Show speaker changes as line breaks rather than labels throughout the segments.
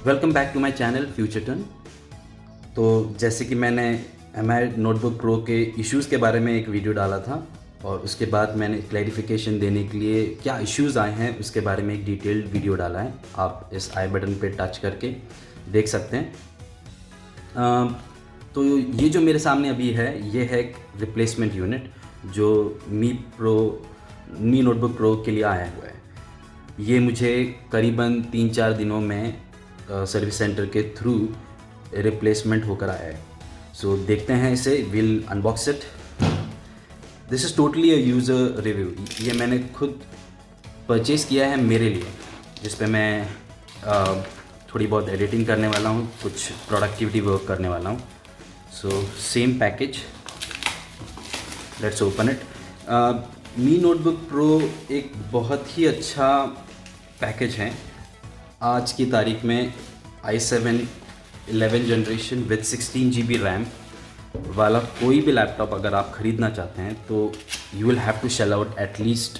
Welcome back to my channel Future Turn. तो जैसे कि मैंने एमआई नोटबुक प्रो के इश्यूज़ के बारे में एक वीडियो डाला था और उसके बाद मैंने क्लैरिफिकेशन देने के लिए क्या इश्यूज़ आए हैं उसके बारे में एक डिटेल्ड वीडियो डाला है। आप इस आई बटन पे टच करके देख सकते हैं। तो ये जो मेरे सामने अभी है ये है एक रिप्लेसमेंट यूनिट जो मी नोटबुक प्रो के लिए आया हुआ है। ये मुझे करीबन 3-4 दिनों में सर्विस सेंटर के थ्रू रिप्लेसमेंट होकर आया है। सो देखते हैं इसे, will unbox it. This is totally a user review. ये मैंने खुद परचेज़ किया है मेरे लिए, जिस पे मैं थोड़ी बहुत एडिटिंग करने वाला हूँ, कुछ प्रोडक्टिविटी वर्क करने वाला हूँ। So same package, let's open it. Me notebook pro एक बहुत ही अच्छा पैकेज है। आज की तारीख में i7 11 generation with 16 GB RAM वाला कोई भी लैपटॉप अगर आप ख़रीदना चाहते हैं तो you will have to shell out at least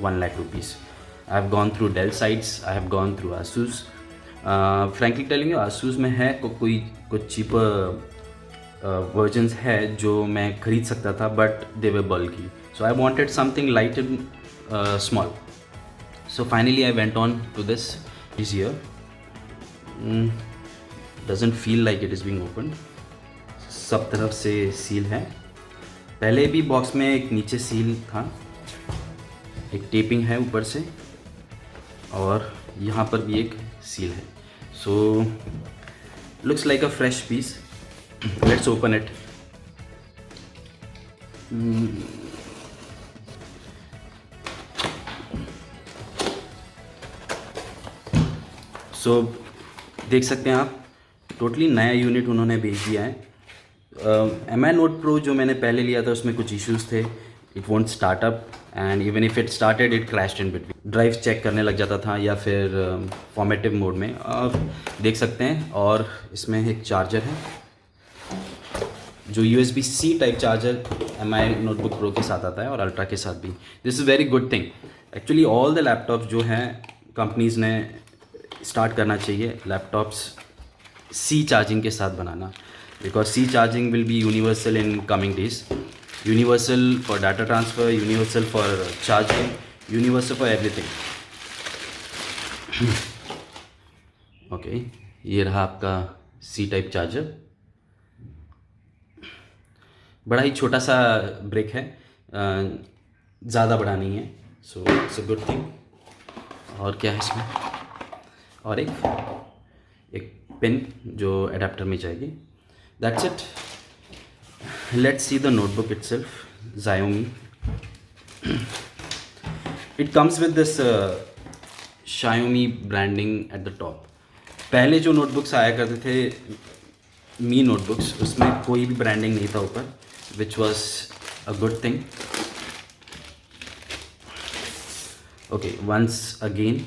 1 lakh rupees. I have gone through Dell sites, I have gone through Asus. Frankly telling you, Asus में है कुछ चीपर वर्जन्स है जो मैं ख़रीद सकता था, but they were bulky, so I wanted something light and small. So finally I went on to this. Is here. Doesn't feel like it is being opened. सब तरफ से सील है। पहले भी बॉक्स में एक नीचे सील था, एक टेपिंग है ऊपर से, और यहाँ पर भी एक सील है। So looks like a fresh piece. Let's open it. सो देख सकते हैं आप, टोटली नया यूनिट उन्होंने भेज दिया है। एमआई नोट प्रो जो मैंने पहले लिया था उसमें कुछ इश्यूज़ थे। It won't start up and even if it started it crashed in between. Drive check करने लग जाता था या फिर फॉर्मेटिव मोड में, आप देख सकते हैं। और इसमें एक चार्जर है जो USB-C type charger MI Notebook Pro के साथ आता है और अल्ट्रा के साथ भी। This is very good thing. Actually all the laptops जो हैं कंपनीज़ ने स्टार्ट करना चाहिए लैपटॉप्स C चार्जिंग के साथ बनाना, because C charging will be universal in coming days. Universal for data transfer, universal for charging, universal for everything. Okay, ये रहा आपका C टाइप चार्जर। बड़ा ही छोटा सा ब्रेक है, ज़्यादा बड़ा नहीं है, सो इट्स अ गुड थिंग। और क्या है इसमें, और एक पिन जो अडेप्टर में जाएगी। That's it. Let's see the notebook itself, Xiaomi। It comes with this Xiaomi branding at the top. पहले जो नोटबुक्स आया करते थे मी नोटबुक्स, उसमें कोई भी ब्रांडिंग नहीं था ऊपर, which was a good thing. Okay, once again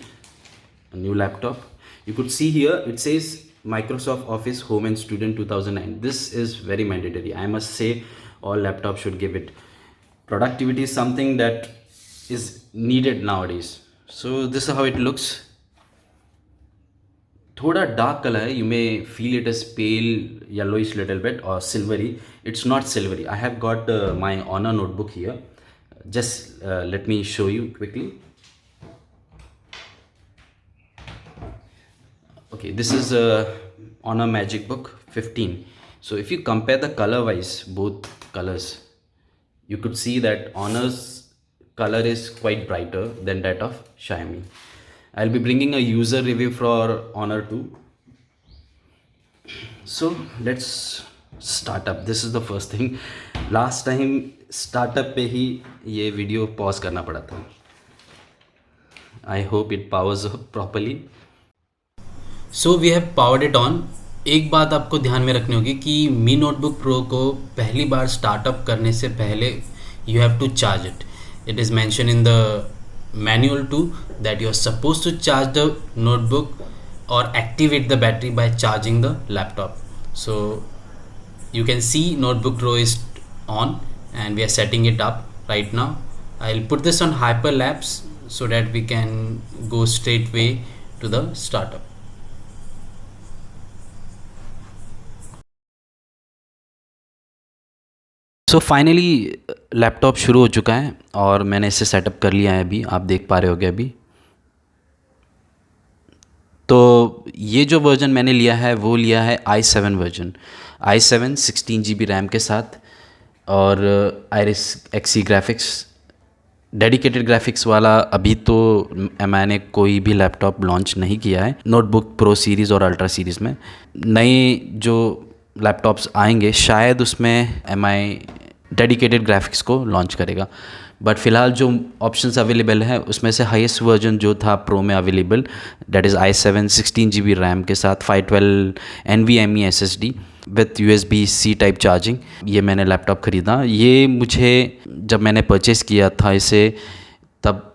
a new laptop. You could see here it says Microsoft Office Home and Student 2009. This is very mandatory. I must say all laptops should give it. Productivity is something that is needed nowadays. So this is how it looks. थोड़ा dark color है. You may feel it as pale yellowish little bit or silvery. It's not silvery. I have got my Honor notebook here. Just let me show you quickly. Okay, this is a Honor MagicBook 15. So if you compare the color wise, both colors, you could see that Honor's color is quite brighter than that of Xiaomi. I'll be bringing a user review for Honor 2. So let's start up. This is the first thing. Last time startup पे ही ये video pause करना पड़ा था. I hope it powers up properly.
So we have powered it on. एक बात आपको ध्यान में रखनी होगी कि मी नोटबुक प्रो को पहली बार स्टार्टअप करने से पहले you have to charge it. It is mention in the manual to that you are suppose to charge the notebook और activate the battery by charging the laptop. So you can see notebook pro is on and we are setting it up right now. I will put this on hyperlapse so that we can go straight way to the startup.
So finally laptop शुरू हो चुका है और मैंने इसे setup कर लिया है, अभी आप देख पा रहे होगे अभी। तो ये जो वर्जन मैंने लिया है वो लिया है i7 version, i7 16 GB RAM के साथ और Iris Xe graphics, dedicated graphics वाला अभी तो मैंने कोई भी लैपटॉप लॉन्च नहीं किया है नोटबुक प्रो सीरीज़ और अल्ट्रा सीरीज़ में। नए जो लैपटॉप्स आएंगे शायद उसमें डेडिकेटेड ग्राफिक्स को लॉन्च करेगा, बट फ़िलहाल जो ऑप्शंस अवेलेबल है उसमें से हाईएस्ट वर्जन जो था प्रो में available, that is i7 16 GB RAM के साथ 512 NVMe SSD with USB-C type charging. ये मैंने लैपटॉप ख़रीदा, ये मुझे जब मैंने परचेज़ किया था इसे तब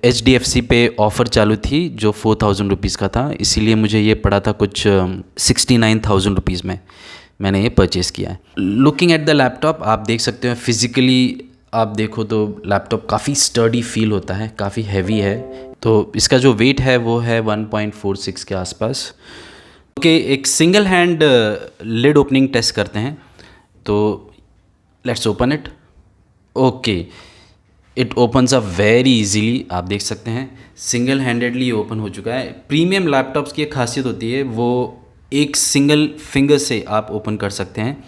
HDFC पे ऑफ़र चालू थी जो 4000 रुपीज़ का था, इसीलिए मुझे ये पड़ा था कुछ 69,000 रुपीज़ में मैंने ये परचेज़ किया है। लुकिंग एट द लैपटॉप आप देख सकते हो, फिज़िकली आप देखो तो लैपटॉप काफ़ी स्टर्डी फील होता है, काफ़ी हैवी है। तो इसका जो वेट है वो है 1.46 के आसपास। ओके, एक single hand lid opening test करते हैं, तो let's open it. Okay, it opens up very easily, आप देख सकते हैं सिंगल हैंडेडली ओपन हो चुका है। प्रीमियम लैपटॉप्स की एक खासियत होती है वो एक सिंगल फिंगर से आप ओपन कर सकते हैं,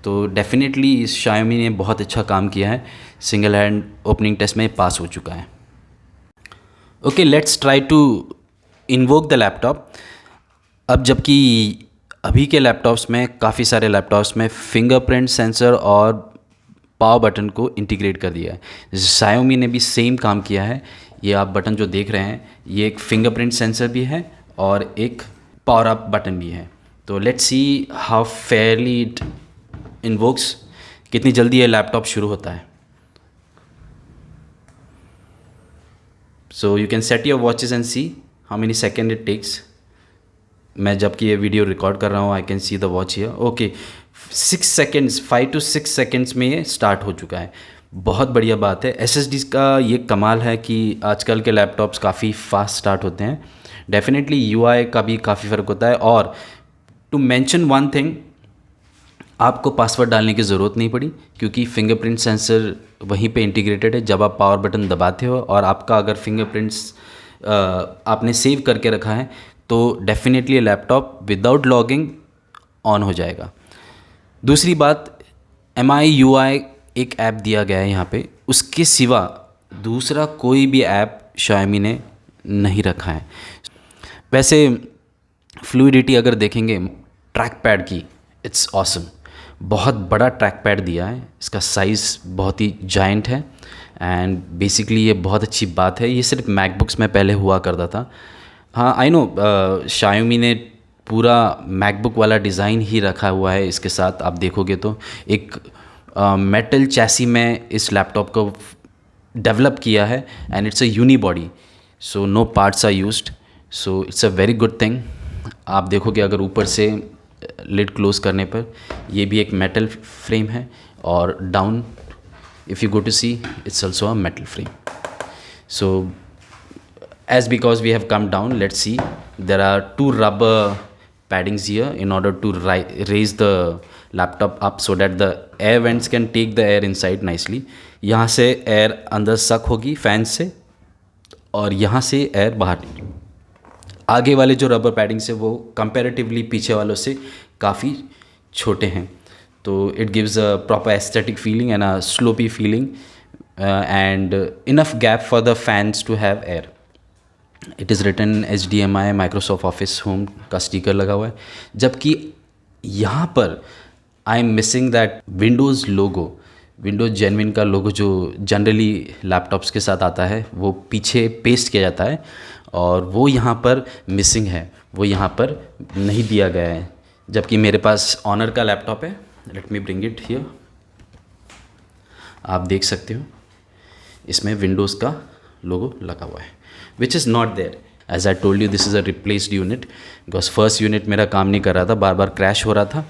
तो डेफिनेटली इस Xiaomi ने बहुत अच्छा काम किया है, सिंगल हैंड ओपनिंग टेस्ट में पास हो चुका है। Okay, let's try to invoke the laptop. अब जबकि अभी के लैपटॉप्स में काफ़ी सारे लैपटॉप्स में फिंगरप्रिंट सेंसर और पावर बटन को इंटीग्रेट कर दिया है, Xiaomi ने भी सेम काम किया है। ये आप बटन जो देख रहे हैं ये एक फिंगरप्रिंट सेंसर भी है और एक पावर अप बटन भी है। तो let's see how fairly it invokes, कितनी जल्दी ये लैपटॉप शुरू होता है। So you can set your watches and see how many second it takes. मैं जबकि ये वीडियो रिकॉर्ड कर रहा हूँ I can see the watch here. Okay, 6 seconds, 5 to 6 seconds में ये स्टार्ट हो चुका है, बहुत बढ़िया बात है। SSD का ये कमाल है कि आजकल के लैपटॉप्स काफ़ी फास्ट स्टार्ट होते हैं। डेफिनेटली UI का भी काफ़ी फ़र्क होता है। और टू मेंशन वन थिंग, आपको पासवर्ड डालने की ज़रूरत नहीं पड़ी क्योंकि फिंगरप्रिंट सेंसर वहीं पे इंटीग्रेटेड है। जब आप पावर बटन दबाते हो और आपका अगर फिंगरप्रिंट्स आपने सेव करके रखा है तो definitely laptop without logging on हो जाएगा। दूसरी बात, MIUI एक ऐप दिया गया है यहाँ पे, उसके सिवा दूसरा कोई भी ऐप Xiaomi ने नहीं रखा है। वैसे फ्लूइडिटी अगर देखेंगे ट्रैक पैड की, इट्स ऑसम, बहुत बड़ा ट्रैक पैड दिया है, इसका साइज़ बहुत ही जायंट है एंड बेसिकली ये बहुत अच्छी बात है। ये सिर्फ मैकबुक्स में पहले हुआ करता था। हाँ आई नो, Xiaomi ने पूरा मैकबुक वाला डिज़ाइन ही रखा हुआ है इसके साथ। आप देखोगे तो एक मेटल चैसी में इस लैपटॉप को डेवलप किया है and it's a unibody, so no parts are used, so it's a very good thing. आप देखोगे अगर ऊपर से लिड क्लोज करने पर ये भी एक मेटल फ्रेम है और down if you go to see it's also a metal frame. So as because we have come down, let's see, there are 2 rubber paddings here in order to raise the laptop up so that the air vents can take the air inside nicely। यहाँ से air अंदर सक होगी fan से और यहाँ से air बाहर। आगे वाले जो रबर पैडिंग्स है वो कंपैरेटिवली पीछे वालों से काफ़ी छोटे हैं, तो it gives a proper aesthetic feeling and a sloppy feeling and enough gap for the fans to have air. It is written HDMI Microsoft office home का स्टिकर लगा हुआ है, जबकि यहाँ पर I am missing that Windows logo, Windows genuine का logo जो generally laptops के साथ आता है वो पीछे पेस्ट किया जाता है और वो यहाँ पर मिसिंग है, वो यहाँ पर नहीं दिया गया है। जबकि मेरे पास ऑनर का लैपटॉप है, let me bring it here, आप देख सकते हो इसमें विंडोज़ का लोगो लगा हुआ है, which is not there. As I told you, this is a replaced unit because first unit मेरा काम नहीं कर रहा था, बार बार क्रैश हो रहा था।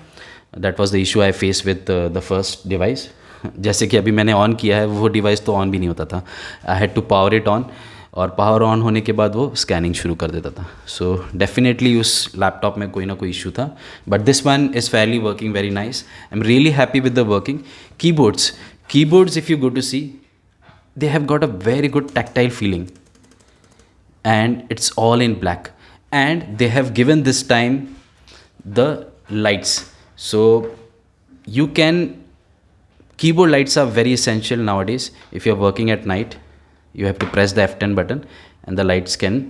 That was the issue I faced with the first device। जैसे कि अभी मैंने ऑन किया है वो डिवाइस तो ऑन भी नहीं होता था, I had to power it on और पावर ऑन होने के बाद वो स्कैनिंग शुरू कर देता था. सो डेफिनेटली उस लैपटॉप में कोई ना कोई इशू था, but this one is Fairlie working very nice. I am really happy with the working. Keyboards, if you go to see, they have got a very good tactile feeling, and it's all in black, and they have given this time the lights. So you can, keyboard lights are very essential nowadays. If you're working at night, you have to press the F10 button and the lights can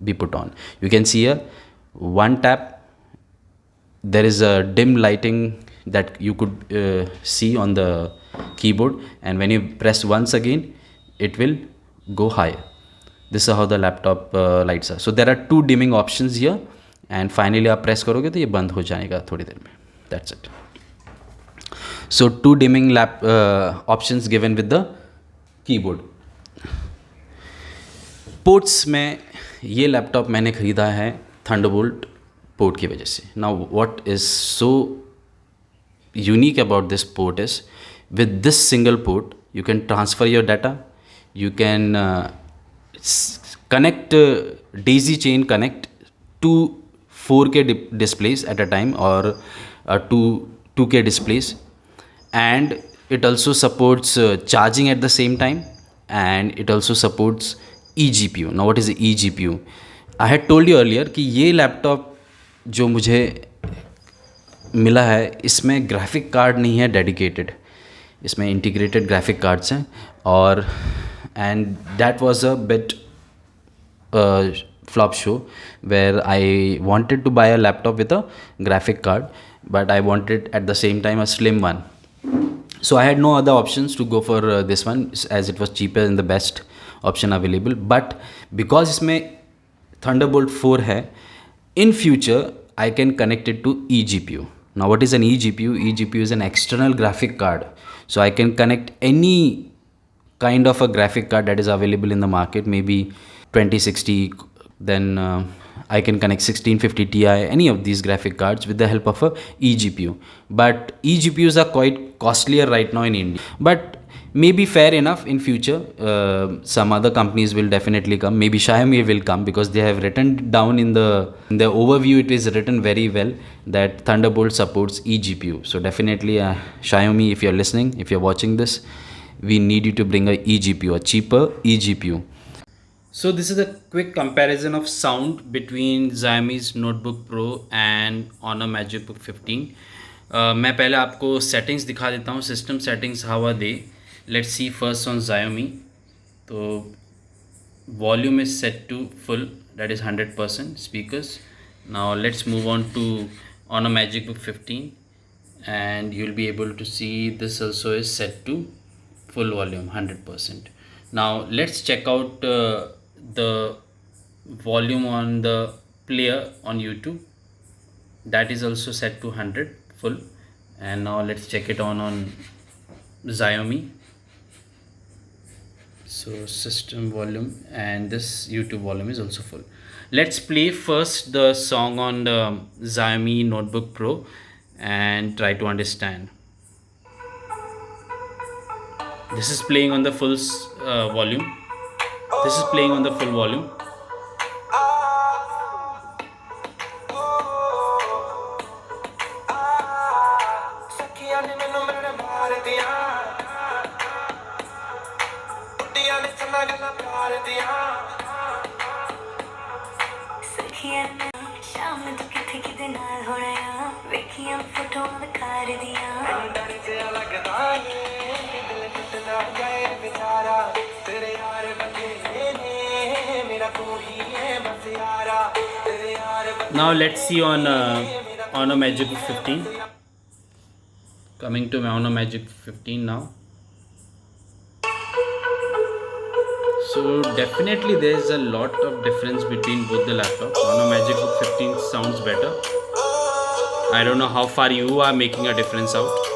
be put on. You can see here, one tap, there is a dim lighting that you could see on the keyboard, and when you press once again, it will go higher. This is how the laptop lights are. So there are two dimming options here, and finally आप press करोगे तो ये बंद हो जाएगा थोड़ी देर में. That's it. So two dimming options given with the keyboard. Ports में ये लैपटॉप मैंने ख़रीदा है थंडरबोल्ट पोर्ट की वजह से. Now what is so unique about this port is, with this single port you can transfer your data, you can connect daisy chain connect to 4K displays at a time, or 2K displays, and it also supports charging at the same time, and it also supports eGPU. Now what is eGPU? I had told you earlier कि ये laptop जो मुझे मिला है इसमें graphic card नहीं है dedicated, इसमें इंटीग्रेटेड ग्राफिक कार्ड्स हैं. और and that was a bit flop show where I wanted to buy a laptop with a graphic card, but I wanted at the same time a slim one. So I had no other options to go for this one, as it was cheaper and the best option available. But because इसमें Thunderbolt 4 है, in future I can connect it to eGPU. Now what is an eGPU? eGPU is an external graphic card. So I can connect any kind of a graphic card that is available in the market, maybe 2060, then I can connect 1650 Ti, any of these graphic cards with the help of a eGPU. But eGPUs are quite costlier right now in India. But maybe fair enough, in future some other companies will definitely come. Maybe Xiaomi will come, because they have written down in the overview, it is written very well that Thunderbolt supports eGPU. So definitely Xiaomi, if you're listening, if you're watching this, we need you to bring a eGPU, a cheaper eGPU. So this is a quick comparison of sound between Xiaomi's Notebook Pro and Honor MagicBook 15. मैं पहले आपको settings दिखा देता हूँ, system settings how are they. Let's see first on Xiaomi. तो volume is set to full, that is 100% speakers. Now let's move on to Honor MagicBook 15, and you'll be able to see this also is set to full volume 100%. Now let's check out the volume on the player on YouTube. That is also set to 100 full. And now let's check it on Xiaomi. So system volume, and this YouTube volume is also full. Let's play first the song on the Xiaomi Notebook Pro and try to understand. This is playing on the full volume. This is playing on the full volume. Now let's see on Honor MagicBook 15. Coming to my Honor MagicBook 15 now. So definitely there is a lot of difference between both the laptops. Honor MagicBook 15 sounds better. I don't know how far you are making a difference out.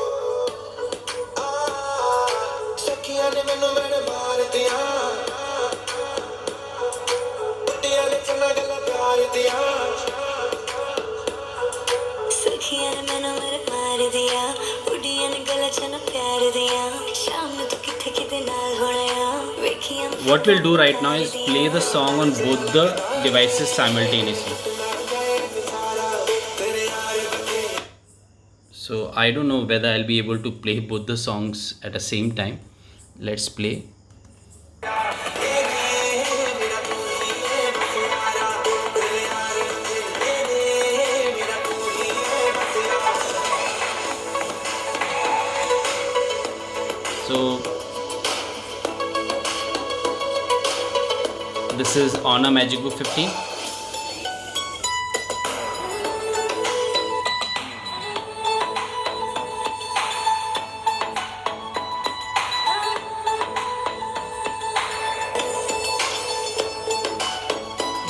What we'll do right now is play the song on both the devices simultaneously. So I don't know whether I'll be able to play both the songs at the same time. Let's play. So this is Honor Magic Book 15.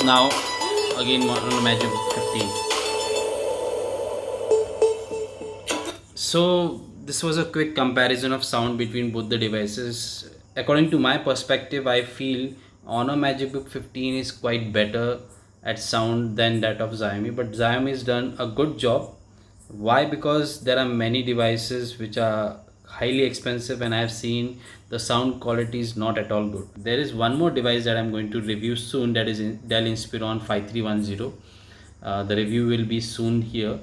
Now again Honor Magic Book 15. So this was a quick comparison of sound between both the devices. According to my perspective, I feel Honor Magic Book 15 is quite better at sound than that of Xiaomi, but Xiaomi has done a good job. Why? Because there are many devices which are highly expensive and I have seen the sound quality is not at all good. There is one more device that I'm going to review soon, that is Dell Inspiron 5310. The review will be soon here.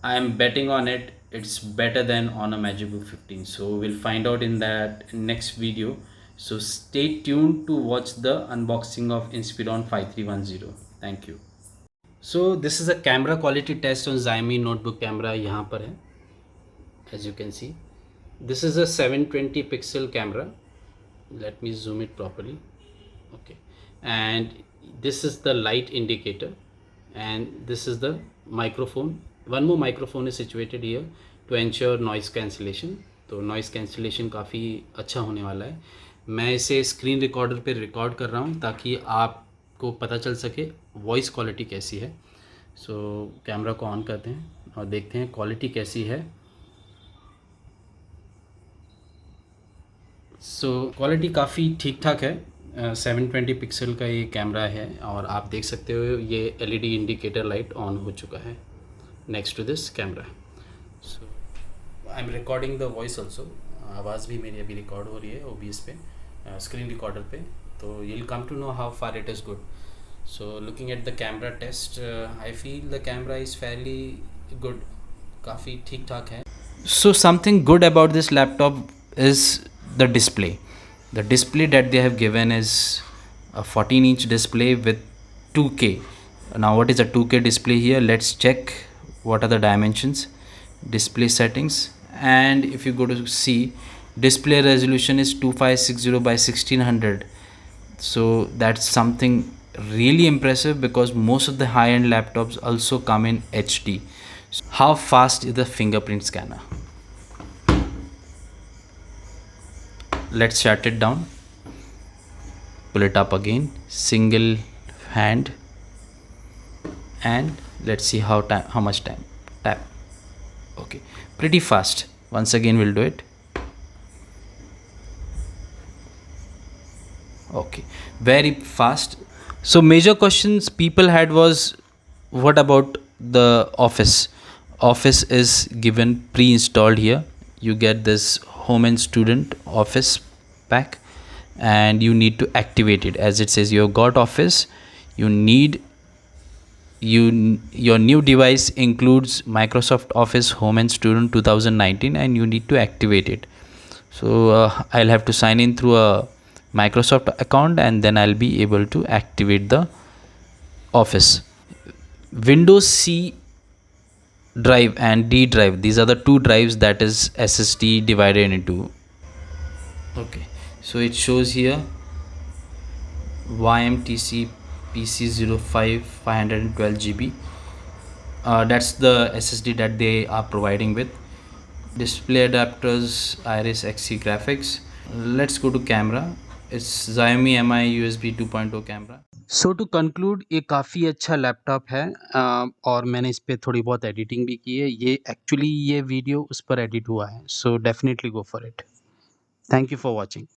I am betting on it. It's better than Honor Magic Book 15. So we'll find out in that next video. So stay tuned to watch the unboxing of Inspiron 5310. Thank you. So this is a camera quality test on Xiaomi notebook camera. यहाँ पर है, as you can see. This is a 720 pixel camera. Let me zoom it properly. Okay, and this is the light indicator, and this is the microphone. One more microphone is situated here to ensure noise cancellation. तो noise cancellation काफ़ी अच्छा होने वाला है. मैं इसे screen recorder पे record कर रहा हूँ ताकि आपको पता चल सके वॉइस क्वालिटी कैसी है. सो कैमरा को ऑन करते हैं और देखते हैं क्वालिटी कैसी है. सो क्वालिटी काफ़ी ठीक ठाक है. 720 पिक्सल का ये कैमरा है और आप देख सकते हो ये एलईडी इंडिकेटर लाइट ऑन हो चुका है next to this camera. So I am recording the voice also. आवाज़ भी मेरी अभी रिकॉर्ड हो रही है OBS पे, स्क्रीन रिकॉर्डर पे. तो you will come to know how far it is good. So looking at the camera test, I feel the camera is fairly good. काफ़ी ठीक ठाक है. So something good about this laptop is the display. The display that they have given is a 14-inch display with 2K. Now what is a 2K display here? Let's check what are the dimensions, display settings, and if you go to see, display resolution is 2560 by 1600. So that's something really impressive because most of the high-end laptops also come in HD. How fast is the fingerprint scanner? Let's shut it down, pull it up again, single hand, and let's see how much time. Tap. Okay, pretty fast. Once again we'll do it. Okay, very fast. So major questions people had was, what about the Office is given pre-installed here. You get this home and student Office pack and you need to activate it. As it says, you got Office, you need your new device includes Microsoft Office Home and Student 2019 and you need to activate it. So I'll have to sign in through a Microsoft account and then I'll be able to activate the Office. Windows C drive and D drive, these are the two drives that is SSD divided into. Okay, so it shows here YMTC PC05 512 GB. That's the SSD that they are providing with. Display adapters, Iris Xe graphics. Let's go to camera. It's Xiaomi Mi USB 2.0 camera. So to conclude, ये काफ़ी अच्छा laptop है और मैंने इस पर थोड़ी बहुत एडिटिंग भी की है. ये एक्चुअली ये वीडियो उस पर एडिट हुआ है. So definitely go for it. Thank you for watching.